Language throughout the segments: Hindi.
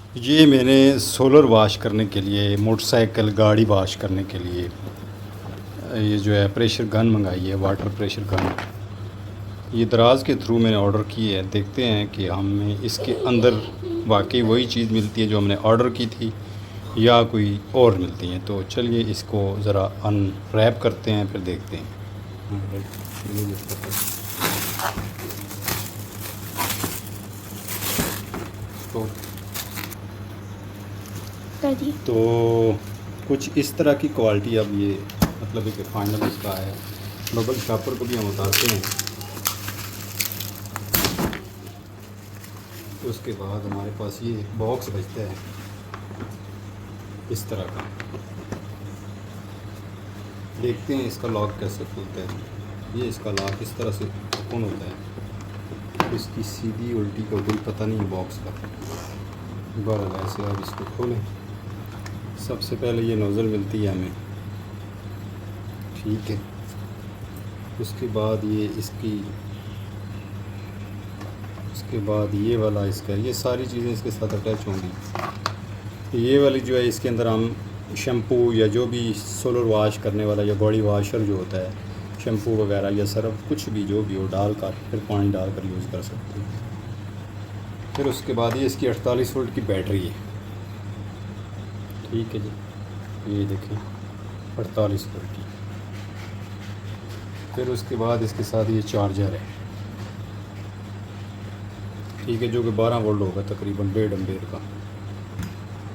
ये मैंने सोलर वाश करने के लिए, मोटरसाइकिल गाड़ी वाश करने के लिए ये जो है प्रेशर गन मंगाई है, वाटर प्रेशर गन। ये दराज के थ्रू मैंने ऑर्डर की है। देखते हैं कि हमें इसके अंदर वाकई वही चीज़ मिलती है जो हमने ऑर्डर की थी या कोई और मिलती है। तो चलिए इसको ज़रा अनरैप करते हैं, फिर देखते हैं। तो कुछ इस तरह की क्वालिटी अब ये मतलब है कि फाइनल इसका है। बबल शॉपर को भी हम उतारते हैं। उसके बाद हमारे पास ये बॉक्स बचता है इस तरह का। देखते हैं इसका लॉक कैसे खुलता है। ये इसका लॉक इस तरह से ओपन होता है। इसकी सीधी उल्टी का कोई पता नहीं बॉक्स का। बराबर ऐसे आप इसको खोलें। सबसे पहले ये नोज़ल मिलती है हमें, ठीक है। उसके बाद ये इसकी, उसके बाद ये वाला इसका, ये सारी चीज़ें इसके साथ अटैच होंगी। ये वाली जो है इसके अंदर हम शैम्पू या जो भी सोलर वाश करने वाला या बॉडी वाशर जो होता है, शैम्पू वगैरह या सर्फ कुछ भी जो भी हो डाल कर फिर पानी डाल कर यूज़ कर सकते हैं। फिर उसके बाद ये इसकी 48 वोल्ट की बैटरी है, ठीक है जी। ये देखें 48 वोल्ट की। फिर उसके बाद इसके साथ ये चार्जर है, ठीक है, जो कि 12 वोल्ट होगा तकरीबन 1.5 एम्पेयर का।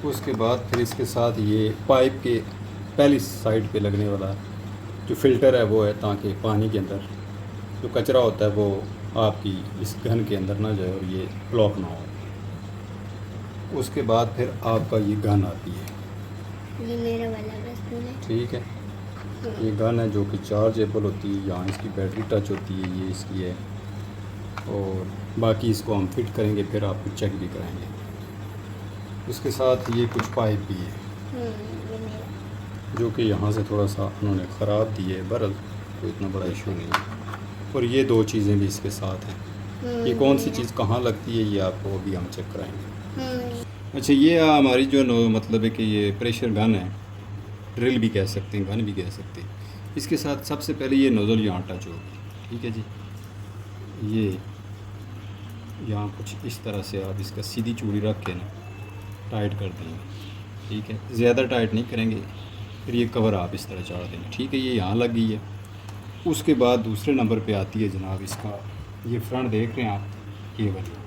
उसके बाद फिर इसके साथ ये पाइप के पहली साइड पे लगने वाला जो फ़िल्टर है वो है, ताकि पानी के अंदर जो कचरा होता है वो आपकी इस गन के अंदर ना जाए और ये ब्लॉक ना हो। उसके बाद फिर आपका ये गन आती है, ये मेरा वाला बस ठीक है। ये गन है जो कि चार्जेबल होती है, यहाँ इसकी बैटरी टच होती है, ये इसकी है। और बाकी इसको हम फिट करेंगे, फिर आपको चेक भी कराएंगे। उसके साथ ये कुछ पाइप भी है जो कि यहाँ से थोड़ा सा उन्होंने ख़राब दी है, बरल कोई इतना बड़ा इशू नहीं है। और ये 2 चीज़ें भी इसके साथ हैं। ये कौन सी चीज़ कहाँ लगती है ये आपको अभी हम चेक कराएंगे। अच्छा, ये हमारी जो मतलब है कि ये प्रेशर गन है, ड्रिल भी कह सकते हैं, गन भी कह सकते हैं। इसके साथ सबसे पहले ये नोज़ल यहाँ टच होगी, ठीक है जी। ये यहाँ कुछ इस तरह से आप इसका सीधी चूड़ी रख के ना टाइट कर देंगे, ठीक है। ज़्यादा टाइट नहीं करेंगे। फिर ये कवर आप इस तरह चाड़ देंगे, ठीक है। ये यहाँ लग गई है। उसके बाद दूसरे नंबर पे आती है जनाब इसका, ये फ्रंट देख रहे हैं आप, ये वाली।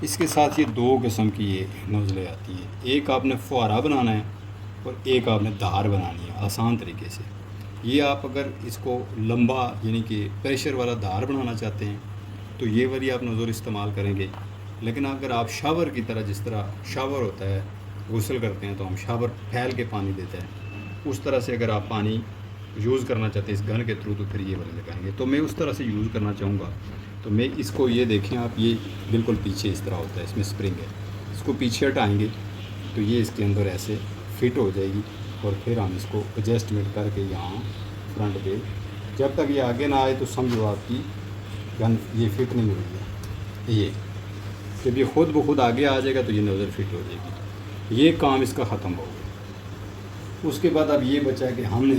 इसके साथ ये 2 किस्म की ये नोज़लें आती है। एक आपने फुहारा बनाना है और एक आपने धार बनानी है आसान तरीके से। ये आप अगर इसको लंबा यानी कि प्रेशर वाला धार बनाना चाहते हैं तो ये वाली आप नोज़ल इस्तेमाल करेंगे। लेकिन अगर आप शावर की तरह, जिस तरह शावर होता है, गुस्ल करते हैं तो हम शावर फैल के पानी देते हैं, उस तरह से अगर आप पानी यूज़ करना चाहते हैं इस गन के थ्रू तो फिर ये वाले लगाएंगे। तो मैं उस तरह से यूज़ करना चाहूँगा। तो मैं इसको, ये देखें आप, ये बिल्कुल पीछे इस तरह होता है, इसमें स्प्रिंग है। इसको पीछे हटाएँगे तो ये इसके अंदर ऐसे फिट हो जाएगी। और फिर हम इसको एडजस्टमेंट करके यहाँ फ्रंट पे, जब तक ये आगे ना आए तो समझो आपकी गन ये फिट नहीं हुई है। ये जब ये खुद ब खुद आगे आ जाएगा तो ये नोज़ल फिट हो जाएगी। ये काम इसका ख़त्म हो गया। उसके बाद अब ये बचा है कि हमने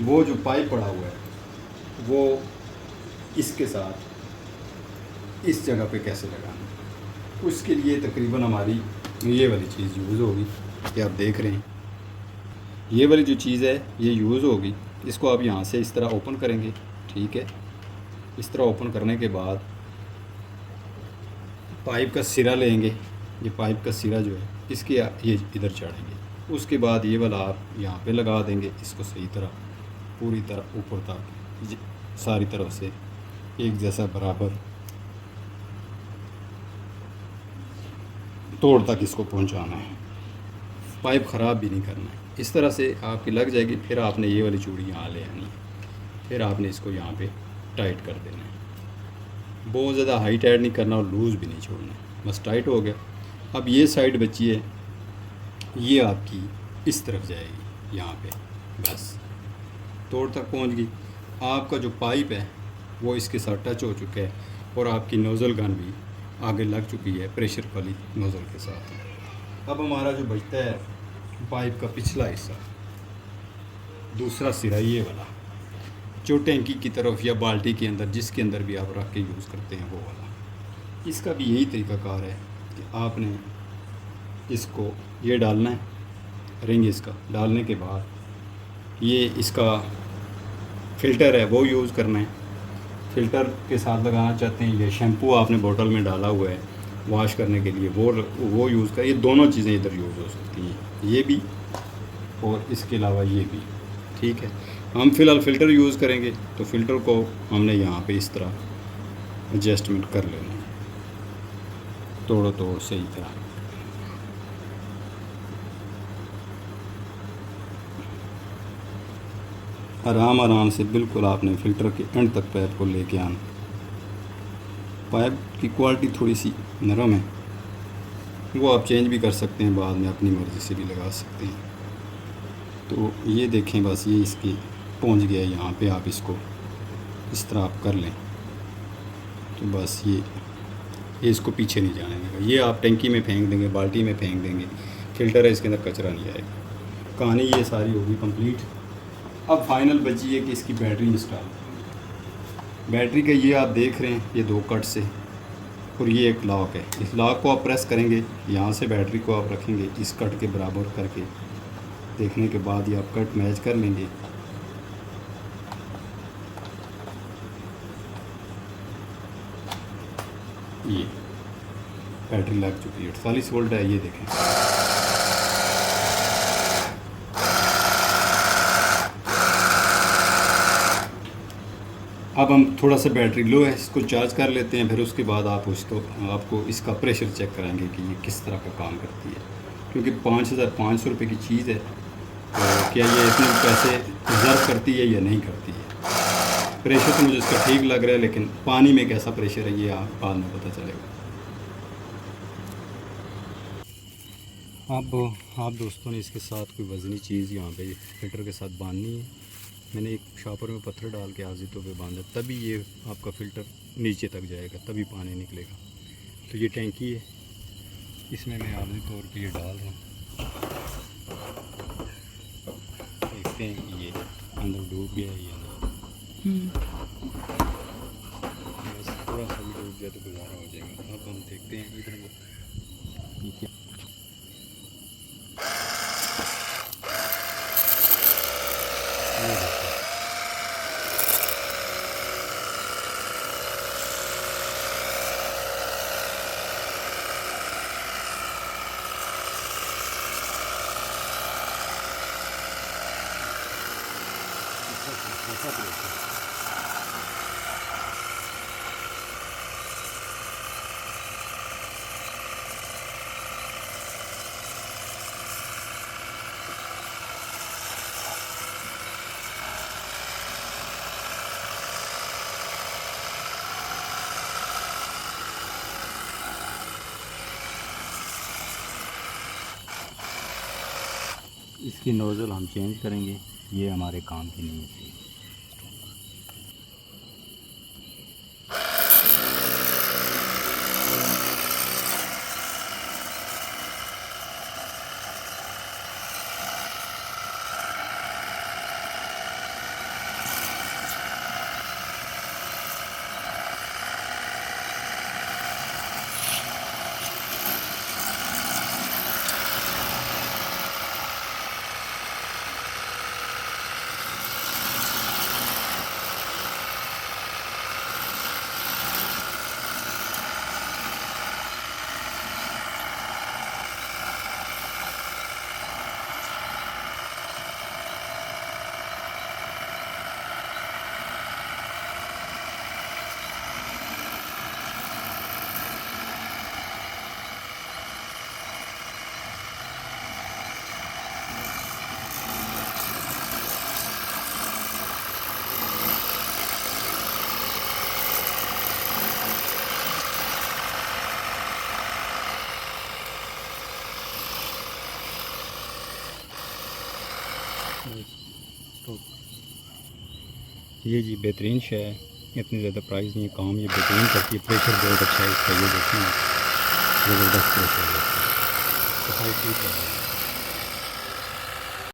वो जो पाइप पड़ा हुआ है वो इसके साथ इस जगह पे कैसे लगाना। उसके लिए तकरीबन हमारी ये वाली चीज़ यूज़ होगी कि आप देख रहे हैं, ये वाली जो चीज़ है ये यूज़ होगी। इसको आप यहाँ से इस तरह ओपन करेंगे, ठीक है। इस तरह ओपन करने के बाद पाइप का सिरा लेंगे। ये पाइप का सिरा जो है इसके ये इधर चढ़ेंगे। उसके बाद ये वाला आप यहाँ पे लगा देंगे, इसको सही तरह पूरी तरह ऊपर तक सारी तरफ से एक जैसा बराबर तोड़ तक इसको पहुँचाना है। पाइप ख़राब भी नहीं करना है। इस तरह से आपकी लग जाएगी। फिर आपने ये वाली चूड़ी यहाँ ले आनी है। फिर आपने इसको यहाँ पे टाइट कर देना है। बहुत ज़्यादा हाई टाइट नहीं करना और लूज़ भी नहीं छोड़ना, बस टाइट हो गया। अब ये साइड बची है, ये आपकी इस तरफ जाएगी यहाँ पे, बस तोड़ तक पहुँच गई। आपका जो पाइप है वो इसके साथ टच हो चुका है और आपकी नोज़ल गन भी आगे लग चुकी है प्रेशर वाली नोज़ल के साथ। अब हमारा जो बचता है पाइप का पिछला हिस्सा, दूसरा सिरा ये वाला जो टैंकी की तरफ या बाल्टी के अंदर जिसके अंदर भी आप रख के यूज़ करते हैं वो वाला, इसका भी यही तरीक़ाकार है कि आपने इसको ये डालना है, रिंग इसका डालने के बाद ये इसका फ़िल्टर है वो यूज़ करना है। फ़िल्टर के साथ लगाना चाहते हैं, ये शैम्पू आपने बोतल में डाला हुआ है वॉश करने के लिए वो यूज़ कर, ये दोनों चीज़ें इधर यूज़ हो सकती हैं, ये भी और इसके अलावा ये भी। ठीक है, हम फ़िलहाल फ़िल्टर यूज़ करेंगे तो फ़िल्टर को हमने यहाँ पे इस तरह एडजस्टमेंट कर लेना है, तोड़ो सही तरह। आराम से बिल्कुल आपने फ़िल्टर के एंड तक पाइप को लेके आना। पाइप की क्वालिटी थोड़ी सी नरम है, वो आप चेंज भी कर सकते हैं, बाद में अपनी मर्ज़ी से भी लगा सकते हैं। तो ये देखें, बस ये इसकी पहुंच गया यहाँ पे, आप इसको इस तरह आप कर लें तो बस ये इसको पीछे नहीं जाने देगा। ये आप टंकी में फेंक देंगे, बाल्टी में फेंक देंगे, फ़िल्टर है इसके अंदर कचरा नहीं आएगा। कहानी ये सारी होगी कंप्लीट। अब फाइनल बची है कि इसकी बैटरी इंस्टॉल। बैटरी का ये आप देख रहे हैं, ये 2 कट से, और ये एक लॉक है। इस लॉक को आप प्रेस करेंगे, यहाँ से बैटरी को आप रखेंगे इस कट के बराबर करके, देखने के बाद ये आप कट मैच कर लेंगे। ये बैटरी लग चुकी है, 48 वोल्ट है, ये देखें। अब हम थोड़ा सा बैटरी लो है, इसको चार्ज कर लेते हैं, फिर उसके बाद आपको इसका प्रेशर चेक कराएंगे कि ये किस तरह का काम करती है। क्योंकि 5500 रुपये की चीज़ है, तो क्या ये इतने पैसे रिजर्व करती है या नहीं करती है। प्रेशर तो मुझे इसका ठीक लग रहा है, लेकिन पानी में कैसा प्रेशर है ये आप बाद में पता चलेगा। अब आप दोस्तों ने इसके साथ कोई वज़नी चीज़ यहाँ पे फ़िल्टर के साथ बांधनी है। मैंने एक शॉपर में पत्थर डाल के आज़ितों पे बांधा, तभी ये आपका फ़िल्टर नीचे तक जाएगा, तभी पानी निकलेगा। तो ये टैंकी है, इसमें मैं आर्जी तौर पे ये डाल रहा हूँ। देखते हैं कि ये अंदर डूब गया है या नहीं। बस थोड़ा सा भी डूब गया तो गुजारा हो जाएगा। अब हम देखते हैं इधर ठीक है। इसकी नोज़ल हम चेंज करेंगे, ये हमारे काम की नहीं है। तो ये जी बेहतरीन शय है। इतनी ज़्यादा प्राइस नहीं है, काम ये बेहतरीन करती है, प्रेशर बहुत अच्छा है इसका, ये देखें आप, ज़बरदस्त प्रेशर है, सफाई ठीक है।